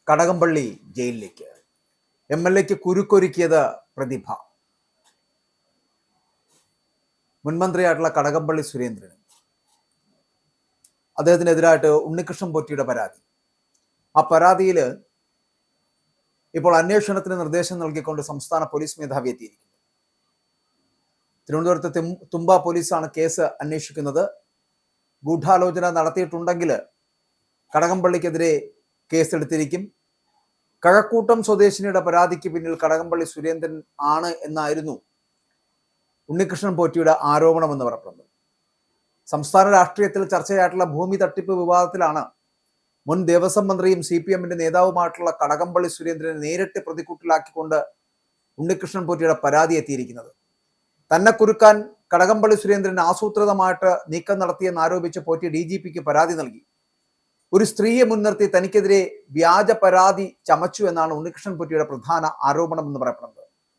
കടകംപള്ളി ജയിലിലേക്ക്. MLAക്ക് കുരുക്കൊരുക്കിയത് പ്രതിഭ. മുൻമന്ത്രിയായിട്ടുള്ള കടകംപള്ളി സുരേന്ദ്രൻ, അദ്ദേഹത്തിനെതിരായിട്ട് ഉണ്ണികൃഷ്ണൻ പോറ്റിയുടെ പരാതി. ആ പരാതിയിൽ ഇപ്പോൾ അന്വേഷണത്തിന് നിർദ്ദേശം നൽകിക്കൊണ്ട് സംസ്ഥാന പോലീസ് മേധാവി എത്തിയിരിക്കുന്നു. തിരുവനന്തപുരത്തെ തുമ്പ പോലീസാണ് കേസ് അന്വേഷിക്കുന്നത്. ഗൂഢാലോചന നടത്തിയിട്ടുണ്ടെങ്കിൽ കടകംപള്ളിക്കെതിരെ കേസെടുത്തിരിക്കും. കഴക്കൂട്ടം സ്വദേശിനിയുടെ പരാതിക്ക് പിന്നിൽ കടകംപള്ളി സുരേന്ദ്രൻ ആണ് എന്നായിരുന്നു ഉണ്ണികൃഷ്ണൻ പോറ്റിയുടെ ആരോപണമെന്ന് പറയപ്പെടുന്നത്. സംസ്ഥാന രാഷ്ട്രീയത്തിൽ ചർച്ചയായിട്ടുള്ള ഭൂമി തട്ടിപ്പ് വിവാദത്തിലാണ് മുൻ ദേവസ്വം മന്ത്രിയും CPM-ന്റെ നേതാവുമായിട്ടുള്ള കടകംപള്ളി സുരേന്ദ്രനെ നേരിട്ട് പ്രതിക്കൂട്ടിലാക്കിക്കൊണ്ട് ഉണ്ണികൃഷ്ണൻ പോറ്റിയുടെ പരാതി എത്തിയിരിക്കുന്നത്. തന്നെ കുരുക്കാൻ കടകംപള്ളി സുരേന്ദ്രൻ ആസൂത്രിതമായിട്ട് നീക്കം നടത്തിയെന്ന് ആരോപിച്ച് പോറ്റി DGPക്ക് പരാതി നൽകി. ഒരു സ്ത്രീയെ മുൻനിർത്തി തനിക്കെതിരെ വ്യാജ പരാതി ചമച്ചു എന്നാണ് ഉണ്ണികൃഷ്ണൻ പോറ്റിയുടെ പ്രധാന ആരോപണം എന്ന് പറയപ്പെടുന്നത്.